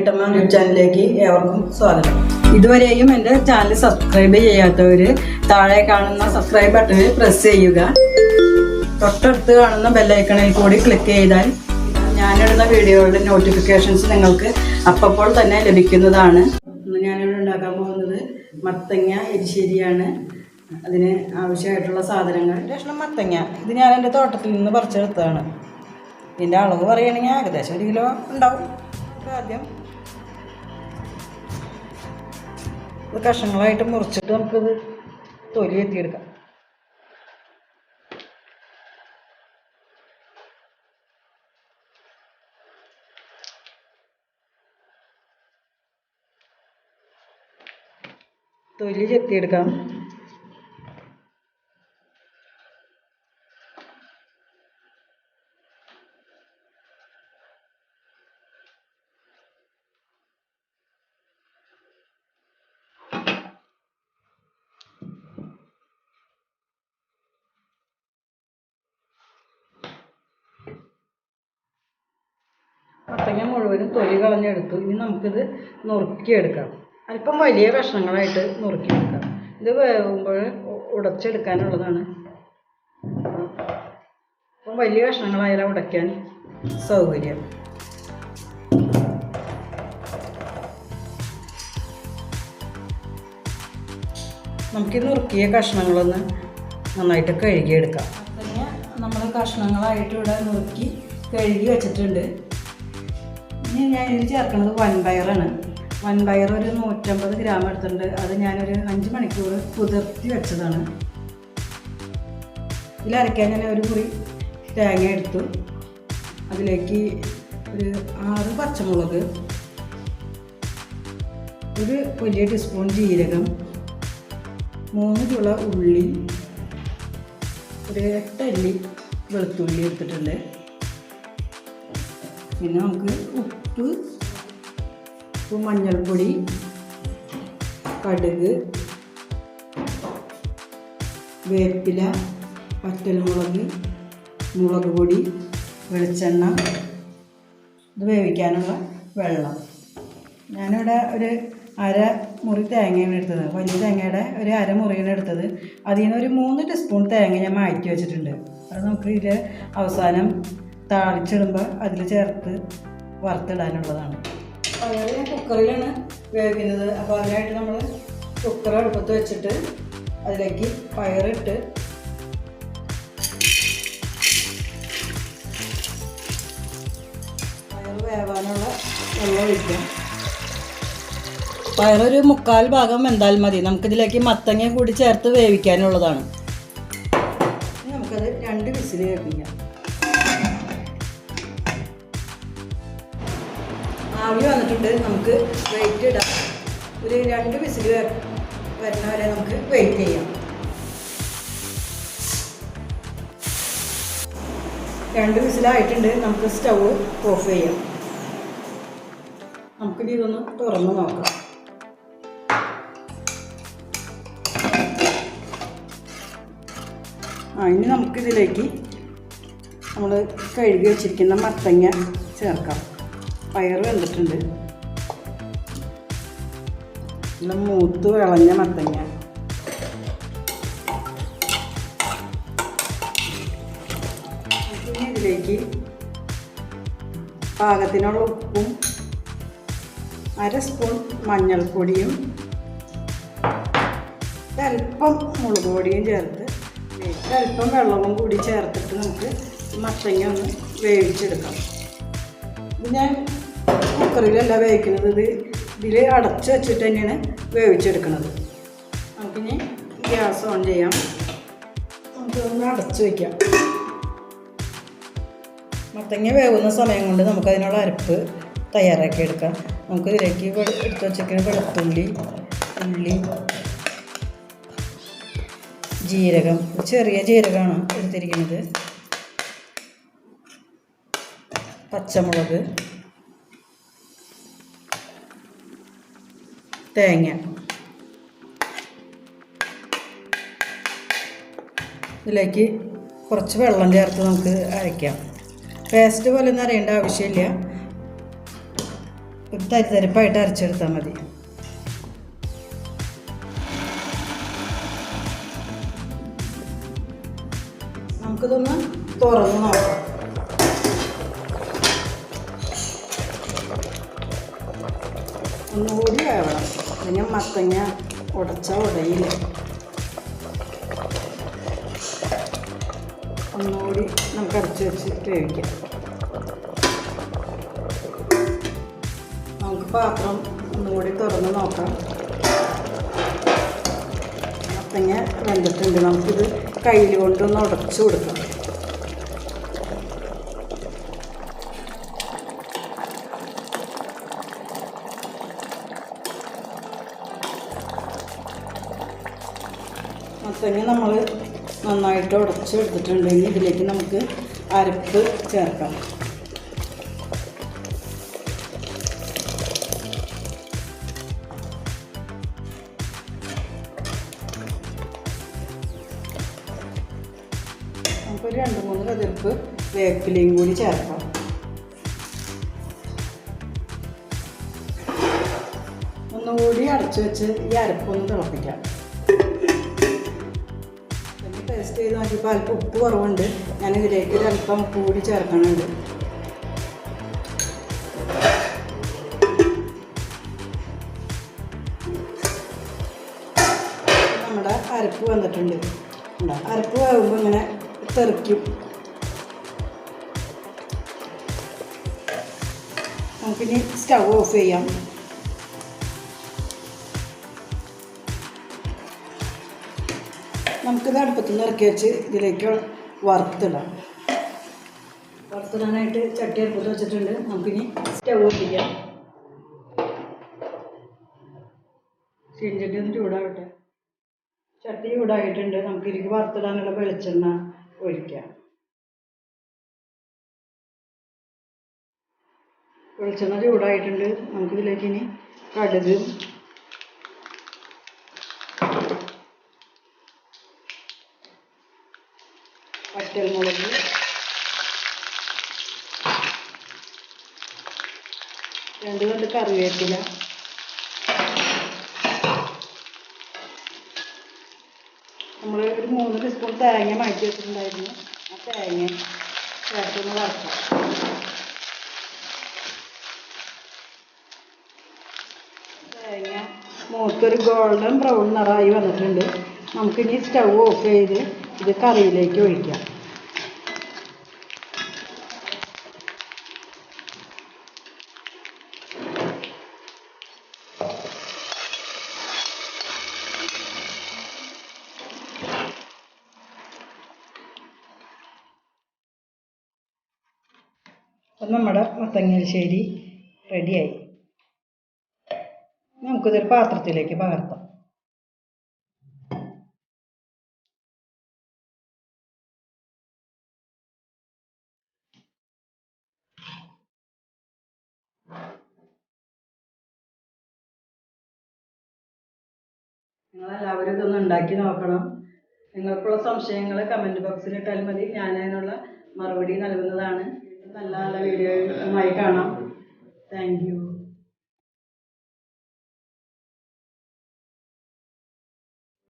വീട്ടമ്മ യൂട്യൂബ് ചാനലിലേക്ക് ഏവർക്കും സ്വാഗതം. ഇതുവരെയും എൻ്റെ ചാനൽ സബ്സ്ക്രൈബ് ചെയ്യാത്തവർ താഴെ കാണുന്ന സബ്സ്ക്രൈബ് ബട്ടണിൽ പ്രസ് ചെയ്യുക. തൊട്ടടുത്ത് കാണുന്ന ബെല്ലൈക്കണിൽ കൂടി ക്ലിക്ക് ചെയ്താൽ ഞാനിടുന്ന വീഡിയോകളുടെ നോട്ടിഫിക്കേഷൻസ് നിങ്ങൾക്ക് അപ്പോൾ തന്നെ ലഭിക്കുന്നതാണ്. ഇന്ന് ഞാനിവിടെ ഉണ്ടാക്കാൻ പോകുന്നത് മത്തങ്ങ എരിശ്ശേരിയാണ്. അതിന് ആവശ്യമായിട്ടുള്ള സാധനങ്ങൾ കഷ്ണം മത്തങ്ങ. ഇത് ഞാൻ എൻ്റെ തോട്ടത്തിൽ നിന്ന് പറിച്ചെടുത്തതാണ്. ഇതിൻ്റെ അളവ് പറയുകയാണെങ്കിൽ ഏകദേശം 1 കിലോ ഉണ്ടാവും. ആദ്യം ഇത് കഷ്ണങ്ങളായിട്ട് മുറിച്ചിട്ട് നമുക്കിത് തൊലി എത്തിയെടുക്കാം. തൊലി ചെത്തിയെടുക്കാം. മത്തങ്ങ മുഴുവനും തൊലി കളഞ്ഞെടുത്തു. ഇനി നമുക്കിത് നുറുക്കിയെടുക്കാം. അല്പം വലിയ കഷ്ണങ്ങളായിട്ട് നുറുക്കിയെടുക്കാം. ഇത് വേകുമ്പോൾ ഉടച്ചെടുക്കാനുള്ളതാണ്. അപ്പം വലിയ കഷ്ണങ്ങളായാലും ഉടയ്ക്കാൻ സൗകര്യം. നമുക്ക് നുറുക്കിയ കഷ്ണങ്ങളൊന്ന് നന്നായിട്ട് കഴുകിയെടുക്കാം. മത്തങ്ങ നമ്മൾ കഷ്ണങ്ങളായിട്ട് ഇവിടെ നുറുക്കി കഴുകി വെച്ചിട്ടുണ്ട്. ഇനി ഞാൻ ഇതിൽ ചേർക്കുന്നത് വൻപയറാണ്. വൻപയർ ഒരു 150 ഗ്രാം എടുത്തിട്ടുണ്ട്. അത് ഞാനൊരു 5 മണിക്കൂർ കുതിർത്തി വെച്ചതാണ്. ഇതിലരയ്ക്കാൻ ഞാൻ ഒരു കുറി തേങ്ങ എടുത്തു. അതിലേക്ക് ഒരു 6 പച്ചമുളക്, ഒരു വലിയ ടീസ്പൂൺ ജീരകം, 3 ചുള ഉള്ളി, ഒരു 8 അല്ലി വെളുത്തുള്ളി എടുത്തിട്ടുണ്ട്. പിന്നെ നമുക്ക് ഉപ്പ്, മഞ്ഞൾപ്പൊടി, കടുക്, വേപ്പില, വറ്റൽമുളക്, മുളക് പൊടി, വെളിച്ചെണ്ണ, ഇത് വേവിക്കാനുള്ള വെള്ളം. ഞാനിവിടെ ഒരു 1/2 മുറി തേങ്ങയാണ് എടുത്തത്. വലിയ തേങ്ങയുടെ ഒരു 1/2 മുറിയാണ് എടുത്തത്. അതിൽ നിന്ന് ഒരു 3 ടീസ്പൂൺ തേങ്ങ ഞാൻ മാറ്റി വെച്ചിട്ടുണ്ട്. അത് നമുക്ക് ഇതിൽ അവസാനം താളിച്ചിടുമ്പോൾ അതിൽ ചേർത്ത് വറുത്തിടാനുള്ളതാണ്. പയർ ഞാൻ കുക്കറിലാണ് വേവിക്കുന്നത്. അപ്പോൾ അതിനായിട്ട് നമ്മൾ കുക്കർ അടുപ്പത്ത് വെച്ചിട്ട് അതിലേക്ക് പയറിട്ട് പയർ വേവാനുള്ള വെള്ളം ഒഴിക്കാം. പയറൊരു 3/4 ഭാഗം വെന്താൽ മതി. നമുക്കിതിലേക്ക് മത്തങ്ങ കൂടി ചേർത്ത് വേവിക്കാനുള്ളതാണ്. നമുക്കത് 2 വിസിൽ കേൾപ്പിക്കാം. ആവി വന്നിട്ടുണ്ട്. നമുക്ക് വെയിറ്റ് ഇടാം. ഒരു 2 വിസിൽ വരുന്ന വരെ നമുക്ക് വെയിറ്റ് ചെയ്യാം. 2 വിസിലായിട്ടുണ്ട്. നമുക്ക് സ്റ്റൗ ഓഫ് ചെയ്യാം. നമുക്കിനി ഇതൊന്ന് തുറന്ന് നോക്കാം. ഇനി നമുക്കിതിലേക്ക് നമ്മൾ കഴുകി വെച്ചിരിക്കുന്ന മത്തങ്ങ ചേർക്കാം. പയർ വെന്തിട്ടുണ്ട്. നല്ല മൂത്ത് വിളഞ്ഞ മത്തങ്ങ. പിന്നെ ഇതിലേക്ക് പാകത്തിനുള്ള ഉപ്പും 1/2 സ്പൂൺ മഞ്ഞൾപ്പൊടിയും അല്പം മുളക് പൊടിയും ചേർത്ത് അല്പം വെള്ളവും കൂടി ചേർത്തിട്ട് നമുക്ക് മത്തങ്ങ ഒന്ന് വേവിച്ചെടുക്കാം. ഇത് ഞാൻ കുക്കറിലല്ല വേവിക്കുന്നത്. ഇതിൽ അടച്ച് വെച്ചിട്ട് തന്നെയാണ് വേവിച്ചെടുക്കുന്നത്. നമുക്കിനി ഗ്യാസ് ഓൺ ചെയ്യാം. നമുക്കൊന്ന് അടച്ച് വയ്ക്കാം. മത്തങ്ങ വേവുന്ന സമയം കൊണ്ട് നമുക്കതിനുള്ള അരപ്പ് തയ്യാറാക്കി എടുക്കാം. നമുക്കിതിലേക്ക് എടുത്ത് വെച്ചിരിക്കുന്ന വെളുത്തുള്ളി, ഉള്ളി, ജീരകം, ചെറിയ ജീരകമാണ് എടുത്തിരിക്കുന്നത്, പച്ചമുളക്, തേങ്ങ. ഇതിലേക്ക് കുറച്ച് വെള്ളം ചേർത്ത് നമുക്ക് അരയ്ക്കാം. പേസ്റ്റ് പോലെ ഒന്നും അരയേണ്ട ആവശ്യമില്ല. ഒരു തരിതരിപ്പായിട്ട് അരച്ചെടുത്താൽ മതി. നമുക്കിതൊന്ന് തുറന്ന് നോക്കാം. ഒന്നുകൂടി വേവണം, പിന്നെ മത്തങ്ങ ഉടയില്ല. ഒന്നുകൂടി നമുക്ക് അടച്ച് വെച്ച് വേവിക്കാം. നമുക്ക് പാത്രം ഒന്നുകൂടി തുറന്ന് നോക്കാം. മത്തങ്ങ വെന്തിട്ടുണ്ട്. നമുക്കിത് കയ്യിൽ കൊണ്ടൊന്ന് ഉടച്ചു കൊടുക്കാം. മത്തങ്ങ നമ്മൾ നന്നായിട്ട് ഉടച്ച് എടുത്തിട്ടുണ്ടെങ്കിൽ ഇതിലേക്ക് നമുക്ക് അരപ്പ് ചേർക്കാം. നമുക്കൊരു 2-3 കതിർപ്പ് വേപ്പിലയും കൂടി ചേർക്കാം. ഒന്നുകൂടി അടച്ചു വെച്ച് ഈ അരപ്പൊന്ന് തിളപ്പിക്കാം. ടേസ്റ്റ് ചെയ്ത് നോക്കിയപ്പോൾ അല്പം ഉപ്പ് കുറവുണ്ട്. ഞാനിതിലേക്ക് ഒരല്പം ഉപ്പ് കൂടി ചേർക്കണുണ്ട്. നമ്മുടെ അരപ്പ് വന്നിട്ടുണ്ട്. അരപ്പ് വേകുമ്പോൾ ഇങ്ങനെ തെറിക്കും. നമുക്കിനി സ്റ്റൗ ഓഫ് ചെയ്യാം. നമുക്കിത് അടുപ്പത്ത് നിന്ന് ഇറക്കി വെച്ച് ഇതിലേക്ക് വറുത്തിടാം. വറുത്തിടാനായിട്ട് ചട്ടി അടുപ്പത്ത് വെച്ചിട്ടുണ്ട്. നമുക്കിനി സ്റ്റൗ ഒട്ടിക്കാം. ചീനച്ചട്ടി ഒന്ന് ചൂടാവട്ടെ. ചട്ടി ചൂടായിട്ടുണ്ട്. നമുക്കിതിലേക്ക് വറുത്തിടാനുള്ള വെളിച്ചെണ്ണ ഒഴിക്കാം. വെളിച്ചെണ്ണ ചൂടായിട്ടുണ്ട്. നമുക്കിതിലേക്ക് ഇനി കടുക്, വറ്റൽമുളക്, രണ്ട് കണ്ട് കറിവേപ്പില, നമ്മൾ ഒരു 3 ടീസ്പൂൺ തേങ്ങ മാറ്റി വെച്ചിട്ടുണ്ടായിരുന്നു. ആ തേങ്ങ ചേർത്തൊന്ന് വറുക്കാം. തേങ്ങ മൂത്തൊരു ഗോൾഡൻ ബ്രൗൺ നിറമായി വന്നിട്ടുണ്ട്. നമുക്കിനി സ്റ്റൗ ഓഫ് ചെയ്ത് ഇത് കറിയിലേക്ക് ഒഴിക്കാം. അപ്പം നമ്മുടെ മത്തങ്ങ എരിശ്ശേരി റെഡിയായി. നമുക്കിതൊരു പാത്രത്തിലേക്ക് പകർത്താം. നിങ്ങളെല്ലാവരും ഇതൊന്ന് ഉണ്ടാക്കി നോക്കണം. നിങ്ങൾക്കുള്ള സംശയങ്ങൾ കമൻറ്റ് ബോക്സിൽ ഇട്ടാൽ മതി. ഞാൻ അതിനുള്ള മറുപടി നൽകുന്നതാണ്. നല്ല നല്ല വീഡിയോയുമായി കാണാം. Thank you.